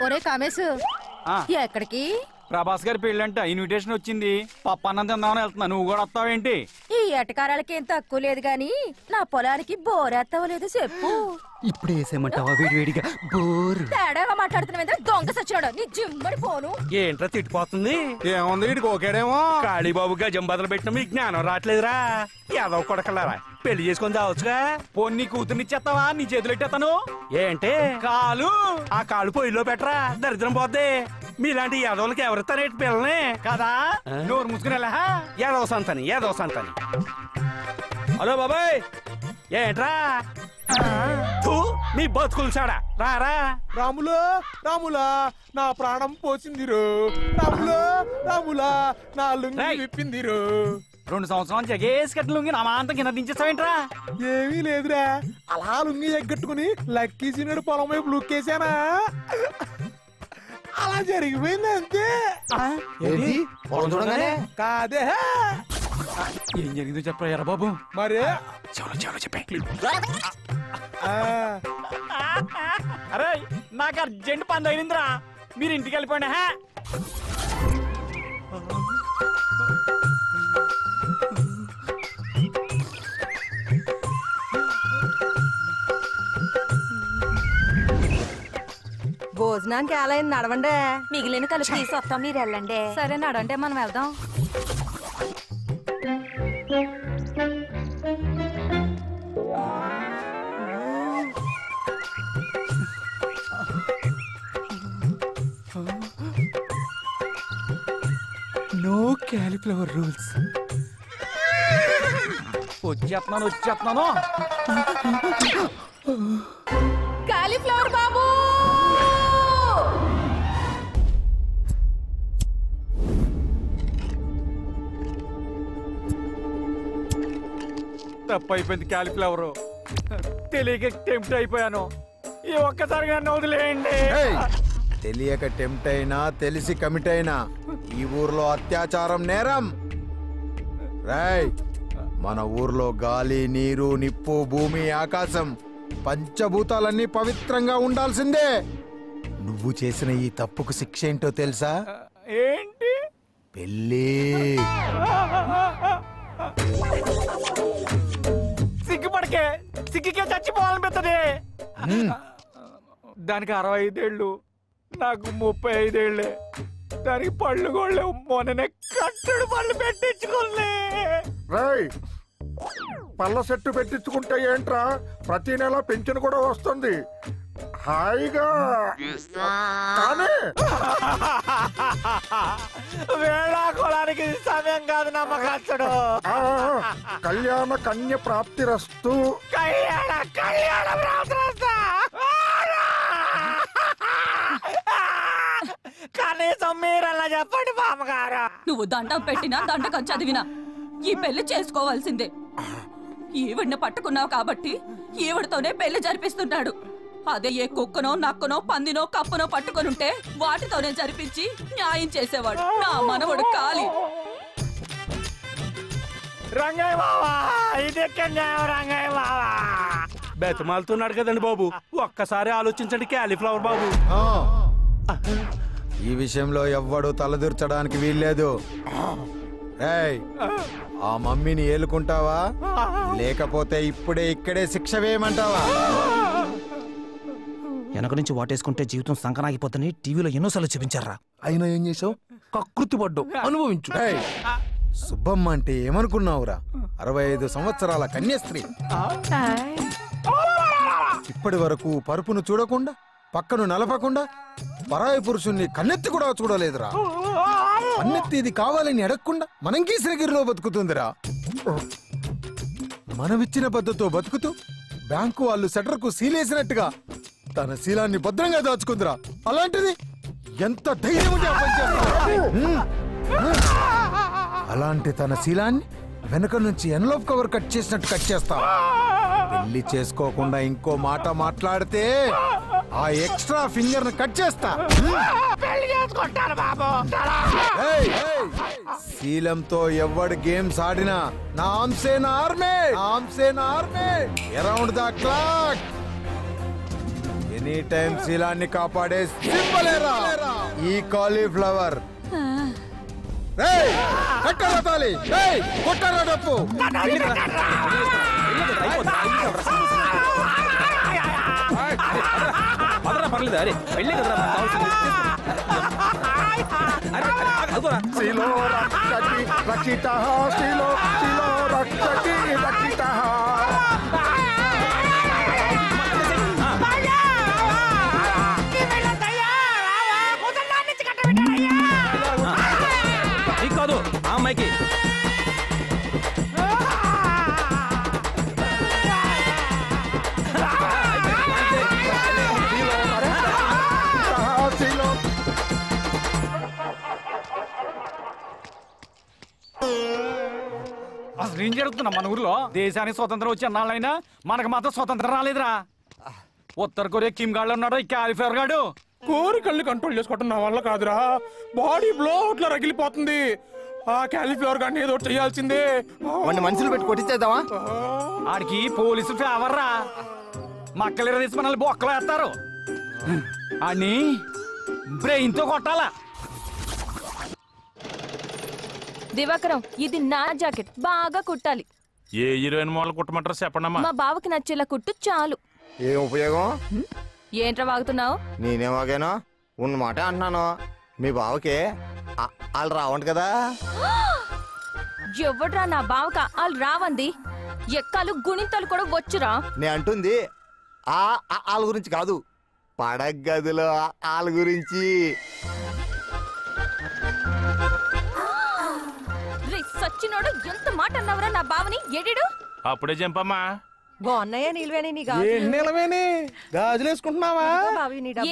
ఒరే కామేశ్, ఎక్కడికి? ప్రభాస్ గారి పెళ్ళంట, ఇన్విటేషన్ వచ్చింది. పప్పు అన్నం తిందామని వెళ్తున్నా. నువ్వు కూడా వస్తావేంటి? ఈ ఎటకారాలకి ఏం తక్కువ లేదు గాని నా పొలానికి బోరేస్తావో లేదు చెప్పు. ఇప్పుడు వేసేయమంటావా వేడివేడిగా? బోరు తేడాగా మాట్లాడుతున్నా దొంగ సచ్చినాడు. నీ జిమ్మడి పోను. ఏంట్రా తిట్టిపోతుంది? ఏముంది వీడికి ఓకేడేమో. కాళీబాబు గజం బదులు పెట్టిన మీకు జ్ఞానం రావట్లేదురా. ఏదో కొడకలారా పెళ్లి చేసుకొని చావచ్చుగా. పొన్ని కూతుర్నిచ్చేస్తావా? నీ చేతులు ఎట్టేస్తాను. ఏంటి కాలు? ఆ కాళ్ళు పొయ్యిలో పెట్టరా, దరిద్రం పోద్ది. మీలాంటి యాదవులకి ఎవరిస్తారేంటి పిల్లని కదా? నోరు మూసుకునేలా ఏదో సంతని. హలో బాబాయ్, ఏంట్రా మీ బతుకులు చాడా రారా. రాములా నా ప్రాణం పోసిందిరు. రాములా నా లుంగి విప్పిందిరు. 2 సంవత్సరాలు జగేసి కట్టిన లుంగి నా మాంతం కింద దించేస్తావేంట్రా? ఏమీ లేదురా, అలా లుంగి ఎగ్గట్టుకుని లక్కీ సీనుడు పొలం వైపు లుక్కేసానా, అలా జరిగిపోయింది అంతే. కాదే, ఏం జరిగిందో చెప్పరా బాబు. మరి చెవులో చెప్పే. అరే నాకు అర్జెంట్ పని తగిలిందిరా, మీరు ఇంటికి వెళ్ళిపోయినా. భోజనానికి ఎలా అయింది? నడవండి. మిగిలిన కలిపి తీసుకొస్తాం, మీరు వెళ్ళండి. సరే నడంటే మనం వెళ్దాం. No cauliflower rules. వచ్చేస్తున్నాను. కాలీఫ్లవర్ బాబు, తప్పైపోయింది. క్యాలిఫ్లవర్ తెలియక టెంప్ట్ అయిపోయాను. ఈ ఒక్కసారిగా వదిలేయండి. తెలియక టెంప్ట్ అయినా తెలిసి కమిట్ అయినా ఈ ఊర్లో అత్యాచారం నేరం. రాయ్, మన ఊర్లో గాలి, నీరు, నిప్పు, భూమి, ఆకాశం పంచభూతాలన్నీ పవిత్రంగా ఉండాల్సిందే. నువ్వు చేసిన ఈ తప్పుకు శిక్ష ఏంటో తెలుసా? ఏంటి? పెళ్ళి. సిగ్గుపడకే, సిగ్గుకే చచ్చిపోవాలనిపిస్తుంది. దానికి 65 ఏళ్ళు, నాకు 35 ఏళ్ళే. దానికి పళ్ళు కూడా మొన్ననే కట్టుడు పళ్ళు పెట్టించుకోలే. పళ్ళ సెట్టు పెట్టించుకుంటే ఏంట్రా, ప్రతి నెల పెన్షన్ కూడా వస్తుంది హాయిగా. వేళాకోళానికి సమయం కాదు నమ్మకస్తుడు. కళ్యాణ కన్య ప్రాప్తిరస్తు. కళ్యాణ ప్రాప్తిరస్తు. కనీసం మీరలా చెప్పండి బామ్మగారు. నువ్వు దండం పెట్టినా దండకం చదివినా ఈ పెళ్లి చేసుకోవాల్సిందే. ఈవిడ్ని పట్టుకున్నావు కాబట్టి ఈవిడతోనే పెళ్లి జరిపిస్తున్నాడు. అదే ఏ కుక్కనో, నక్కనో, పందినో, కప్పనో పట్టుకొనుంటే వాటితోనే జరిపించి న్యాయం చేసేవాడు నా మనవడు కాలి. రంగయ్య బావా, ఇదెక్కడ న్యాయం రంగయ్య బావా? బెతమాలుతున్నాడు కదండి బాబు, ఒక్కసారి ఆలోచించండి క్యాలీఫ్లవర్ బాబు. ఈ విషయంలో ఎవ్వడు తలదూర్చడానికి వీల్లేదు. రేయ్, ఆ మమ్మీని ఏలుకుంటావా లేకపోతే ఇప్పుడే ఇక్కడే శిక్ష వేయమంటావా? వెనక నుంచి వాటేసుకుంటే జీవితం సంకనాగిపోతుందని టీవీలో ఎన్నోసార్లు చూపించారా. అయినా ఏం చేసావు? కకృతి పడ్డావు, అనుభవించు. సుబ్బమ్మ అంటే ఏమనుకున్నావురా? 65 సంవత్సరాల కన్యస్త్రీ. ఇప్పటి వరకు పరుపును చూడకుండా, పక్కను నలపకుండా, పరాయి పురుషుణ్ణి కన్నెత్తి కూడా చూడలేదురా. కన్నెత్తి ఇది కావాలని అడగకుండా మనం కీసరగిరిలో బతుకుతుందిరా. మనమిచ్చిన పద్ధతితో బతుకుతూ బ్యాంకు వాళ్ళు సెటర్కు సీలేసినట్టుగా తన శీలాన్ని భద్రంగా దాచుకుందిరా. అలాంటిది ఎంత ధైర్యం ఉంటే ఆ పని చేస్తుందిరా? అలాంటి తన శీలాన్ని వెనక నుంచి ఎన్లోప్ కవర్ కట్ చేసినట్టు కట్ చేస్తా. పెళ్లి చేసుకోకుండా ఇంకో మాట మాట్లాడితే ఆ ఎక్స్ట్రా ఫింగర్ ను కట్ చేస్తా. శీలంతో ఎవడు గేమ్స్ ఆడినా నామ్సేన army around the clock. Any time శీలాన్ని కాపాడే సింబలేరా ఈ కాలీఫ్లవర్. కొట్టారా డప్పు. పర్లేదు అరే వెళ్ళే కదరా శిలో రక్షతి రక్షితః శిలో శిలో రక్షతి రక్షితః. కాదు ఆ అమ్మాయికి అసలు ఏం జరుగుతున్నా మన ఊర్లో? దేశానికి స్వతంత్రం వచ్చి అన్నాళ్ళైనా మనకు మాత్రం స్వతంత్రం రాలేదురా. ఉత్తర కొరియా కిమ్ గాడు ఉన్నాడు, ఈ కాలిఫ్లవర్ గాడు. కోరికల్ని కంట్రోల్ చేసుకోవటం నా వల్ల కాదురా. బాడీ బ్లోట్లో రగిలిపోతుంది. ఆ కాలీఫ్లవర్ గాడిని ఏదో చేయాల్సిందే. మనుషులు పెట్టి కొట్టించేద్దామా? ఆడికి పోలీసు ఫేవర్ రా. మక్కలు తీసి మనల్ని బొక్కలు వేస్తారు. అని బ్రెయిన్ తో కొట్టాలా. దివాకరం, ఇది నా జాకెట్, బాగా కుట్టాలి. ఏ హీరోయిన్ మోడల్ కుట్టమంటారు చెప్పండమ్మా. మా బావకి నచ్చేలా కుట్టు చాలు. ఏం ఉపయోగం? ఏంట్రా వాగుతున్నావు? నేనేమాగానో ఉన్న మాట అంటున్నాను. మీ బావకి వాళ్ళు రావంట కదా. ఎవడ్రా నా బావక వాళ్ళు రావంది? ఎక్కాలు గుణింతలు కూడా వచ్చురా. నే అంటుంది వాళ్ళ గురించి కాదు, పడగ గదిలో వాళ్ళ గురించి. సచ్చినోడు ఎంత మాట అన్నవరా నా బావని? ఎడిడు అప్పుడే చంపమ్మా. గాజులు వేసుకుంటున్నావా?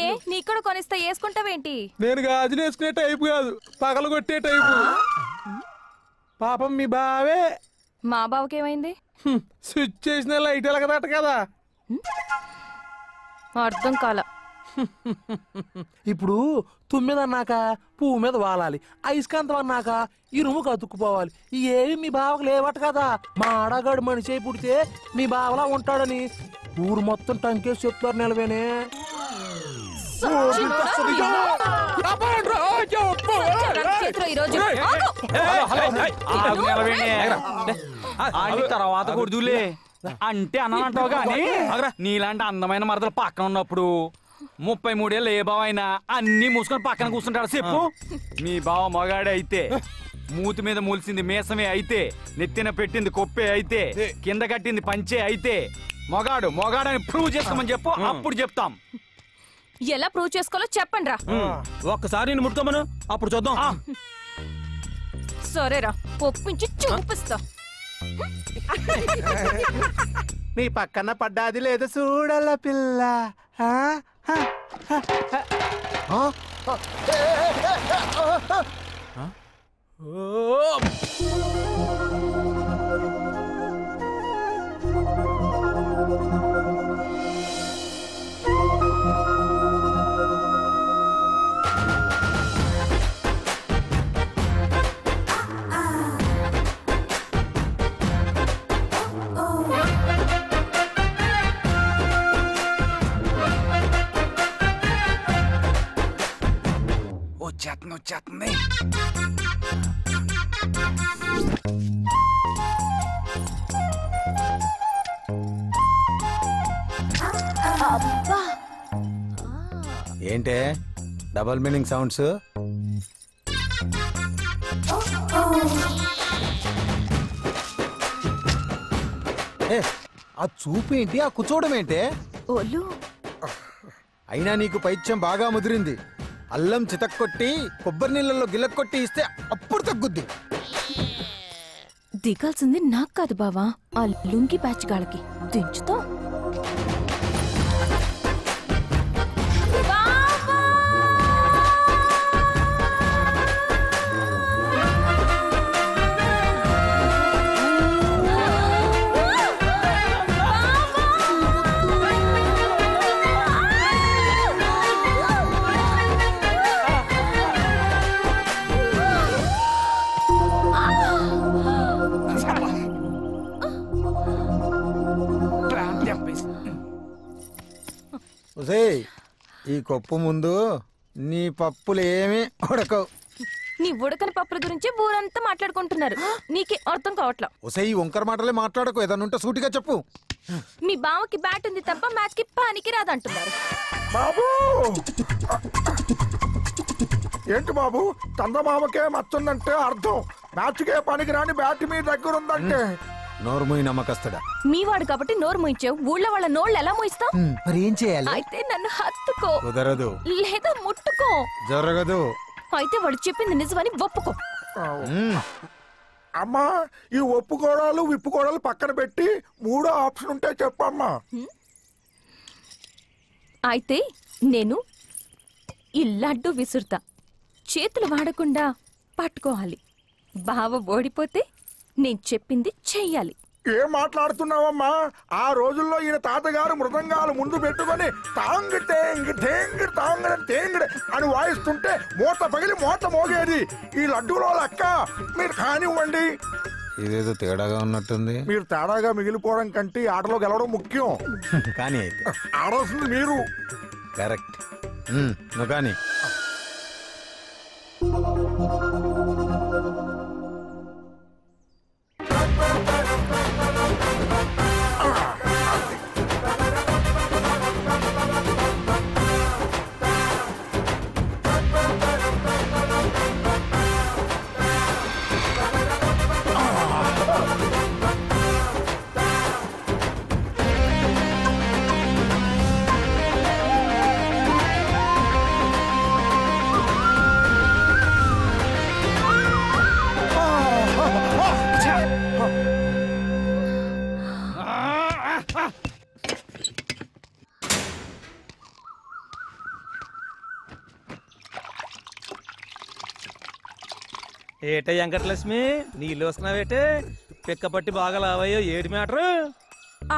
ఏ నీకు కొనిస్తా వేసుకుంటావేంటి? నేను గాజులు వేసుకునే టైపు కాదు, పగలు కొట్టే టైపు. పాపం మీ బావే. మా బావకేమైంది? స్విచ్ చేసిన లైట్ ఎలగదట కదా. అర్థం కాల. ఇప్పుడు తుమ్మిద అన్నాక పువ్వు మీద వాలాలి, అయస్కాంతం అన్నాక ఇరుముకు అతుక్కుపోవాలి. ఏవి మీ బావకు లేవట కదా. మా ఆడగాడు మనిషి అయి పుడితే మీ బావలా ఉంటాడని ఊరు మొత్తం టంకేసి చెప్తారు. నిలవేనే తర్వాత కొడుదులే అంటే అన్నంటావు గాని, నీలాంటి అందమైన మరదలు పక్కన ఉన్నప్పుడు 33 ఏళ్ళు ఏ బావ అయినా అన్ని మూసుకొని పక్కన కూర్చుంటాడు. చెప్పు. మీ బావ మగాడే అయితే, మూతి మీద మూల్సింది మీసమే అయితే, నెత్తిన పెట్టింది కొప్పే అయితే, కింద కట్టింది పంచే అయితే మొగాడు మొగాడని ప్రూవ్ చేసుకోమని చెప్పు, అప్పుడు చెప్తాం. ఎలా ప్రూవ్ చేసుకోవాలో చెప్పండి రా. ఒక్కసారి నేను ముట్టుకోమను, అప్పుడు చూద్దాం. సరేరా, ఒప్పించి చూపిస్తా. నీ పక్కన పడ్డాది లేదా చూడాల పిల్ల. వచ్చేస్తుంది. ఏంటే డబల్ మీనింగ్ సౌండ్స్? ఆ చూపు ఏంటి, ఆ కూర్చోవడం ఏంటే? అయినా నీకు పైత్యం బాగా ముదిరింది. అల్లం చితక్కొట్టి కొబ్బరి నీళ్ళలో గిల్లకొట్టి ఇస్తే అప్పుడు తగ్గుద్ది. దిగాల్సింది నాకు కాదు బావా, ఆ లుంగి బ్యాచ్ గాళ్ళకి. దించుతా. ఒసేయ్ ఈ కొప్పు ముందు నీ పప్పులు ఏమీ ఉడకవు. నీ ఉడకని పప్పుల గురించి ఊరంతా మాట్లాడుకుంటున్నారు. నీకే అర్థం కావట్లా. ఒసేయ్ ఈ వంకర మాటలే మాట్లాడకు, ఏదన్నా ఉంటే సూటిగా చెప్పు. మీ బావకి బ్యాట్ ఉంది తప్ప మ్యాచ్ కి పనికి రాదంటున్నారు. బాబు ఏంటి బాబు, చందమామకే మచ్చుందంటే అర్థం మ్యాచ్కే పనికి రాని బ్యాట్ మీ దగ్గర ఉందంటే. నోరుమూయి నమ్మకస్తుడా. మీ వాడు కాబట్టి నోరు మూయించావు. ఊళ్ళో వాళ్ళ నోళ్ళు ఎలా మూయిస్తావు? మరి ఏం చేయాలి? అయితే నన్ను హత్తుకో, కుదరదు. లేదా ముట్టుకో. జరగదు. అయితే వాడు చెప్పింది నిజమని ఒప్పుకో. అమ్మా ఈ ఒప్పుకోడాలు విప్పుకోడాలు పక్కన పెట్టి మూడో ఆప్షన్ ఉంటే చెప్పమ్మా. అయితే నేను ఈ లడ్డు విసురుతా. చేతులు వాడకుండా పట్టుకోవాలి. బావ ఓడిపోతే నేను చెప్పింది చెయ్యాలి. ఏం మాట్లాడుతున్నావమ్మా? ఆ రోజుల్లో ఈయన తాతగారు మృదంగాలు ముందు పెట్టుకొని తాంగ్ తేంగ్ ఠేంగ్ తాంగ్ తేంగ్ అని వాయిస్తుంటే మూత పగిలి మూత మోగేది. ఈ లడ్డూలో లెక్క మీరు కానివ్వండి. ఇదేదో తేడాగా ఉన్నట్టుంది. మీరు తేడాగా మిగిలిపోవడం కంటే ఆటలో గెలవడం ముఖ్యం. కానీ అయితే ఆడాల్సింది మీరు. కరెక్ట్. నువ్వు కానీ ఏటే వెంకటలక్ష్మి, నీళ్ళు వస్తున్నావేటే? పిక్క పట్టి బాగా లావయ్యో, ఏడు మ్యాటరు?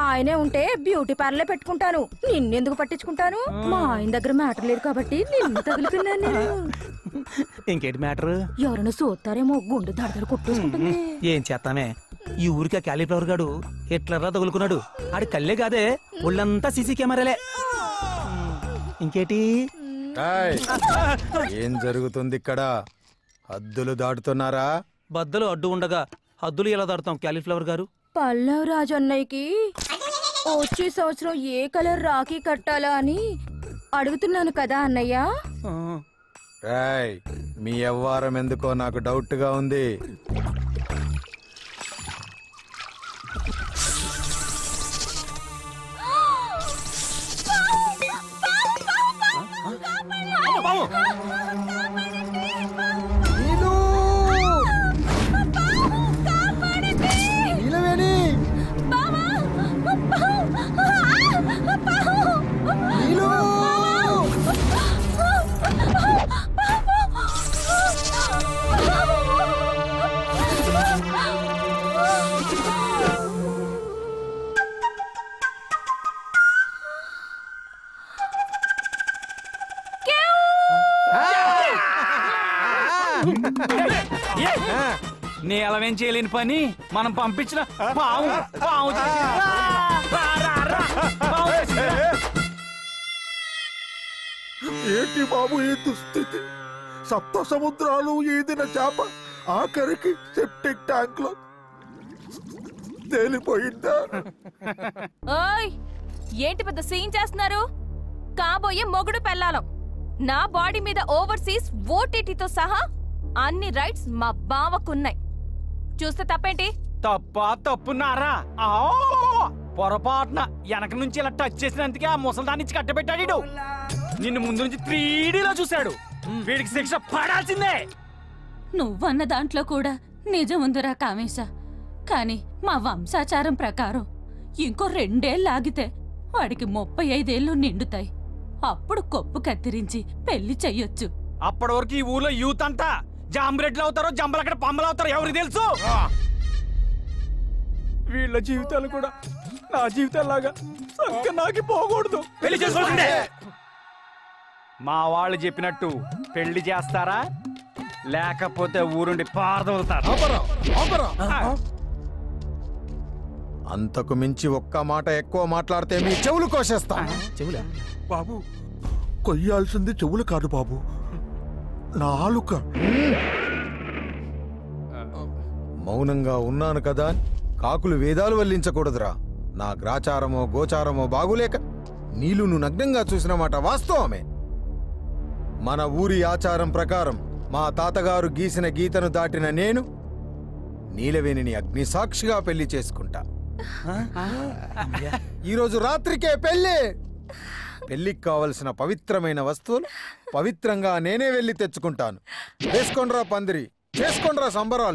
ఆయనే ఉంటే బ్యూటీ పార్లర్ పెట్టుకుంటాను. నిన్నెందుకు పట్టించుకుంటాను? మా ఆయన దగ్గర మ్యాటర్ లేదు కాబట్టి నిన్ను తగిలిపోయినాను. ఇంకేటి మ్యాటరు? ఎవరైనా చూస్తారేమో, గుండె దడదడ కొట్టేసుకుంటుంది. ఏం చేస్తామే, ఈ ఊరికి క్యాలీఫ్లవర్ గాడు హిట్లర్లా తగులుకున్నాడు. ఆడి కళ్ళే కాదే, ఒళ్ళంతా సీసీ కెమెరాలే. ఇంకేటి? ఏం జరుగుతుంది ఇక్కడ? హద్దులు దాటుతున్నారా? బద్దలు అడ్డు ఉండగా హద్దులు ఎలా దాడుతాం క్యాలీఫ్లవర్ గారు? పల్లవ్ రాజన్నయ్యకి వచ్చే సంవత్సరం ఏ కలర్ రాఖీ కట్టాలా అని అడుగుతున్నాను కదా అన్నయ్య. రాయ్, మీ వ్యవహారం ఎందుకో నాకు డౌట్ గా ఉంది. నేలవేం చేయలేని పని మనం పంపించిన పావు పావు ఏంటి బాబు ఈ దుస్థితి? సప్త సముద్రాలు ఈదిన చేప ఆఖరికి సెప్టిక్ ట్యాంక్ లో తేలిపోయిందా? ఓయ్, ఏంటి పెద్ద సీన్ చేస్తున్నారు? కాబోయే మొగుడు పెళ్ళాలం. నా బాడీ మీద ఓవర్సీస్ ఓటీటీతో సహా అన్ని రైట్స్ మా బావకున్నాయి. చూస్తే తప్పేంటి? తప్పున్నారా? పొరపాటున వెనక నుంచి ఇలా టచ్ చేసినందుకే ఆ ముసల్దాన్ని కట్టబెట్టాడు. నిన్ను ముందు నుంచి 3Dలో చూశాడు. వీడికి శిక్ష పడాల్సిందే. నువ్వన్న దాంట్లో కూడా నిజం ఉందిరా కామేశ. కాని మా వంశాచారం ప్రకారం ఇంకో 2 ఏళ్ళు ఆగితే వాడికి 35 ఏళ్ళు నిండుతాయి. అప్పుడు కొప్పు కత్తిరించి పెళ్లి చెయ్యొచ్చు. అప్పటి వరకు ఈ ఊర్లో యూత్ అంతా జాంబ్రెడ్లు అవుతారో జంబలక్కడ పంబలు అవుతారో ఎవరికి తెలుసు? వీళ్ళ జీవితాలు కూడా నా జీవితాలాగా నాకి పోకూడదు. పెళ్లి చేసుకోవాల్సిందే. మా వాళ్ళు చెప్పినట్టు పెళ్లి చేస్తారా, లేకపోతే ఊరుండి పారదవుతారు. అంతకు మించి ఒక్క మాట ఎక్కువ మాట్లాడితే మీ చెవులు కోసేస్తా. చెవులా? బాబు కొయ్యాల్సింది చెవులు కాదు బాబు, నాలుక. మౌనంగా ఉన్నాను కదా, కాకులు వేదాలు వల్లించకూడదురా. నా గ్రాచారమో గోచారమో బాగులేక నీలును నగ్నంగా చూసిన మాట వాస్తవమే. మన ఊరి ఆచారం ప్రకారం మా తాతగారు గీసిన గీతను దాటిన నేను నీలవేణిని అగ్నిసాక్షిగా పెళ్లి చేసుకుంటా. ఈరోజు రాత్రికే పెళ్లి. పెళ్లికి కావలసిన పవిత్రమైన వస్తువులు పవిత్రంగా నేనే వెళ్ళి తెచ్చుకుంటాను. వేసుకోండ్రా పందిరి, చేసుకోండ్రా సంబరాలు.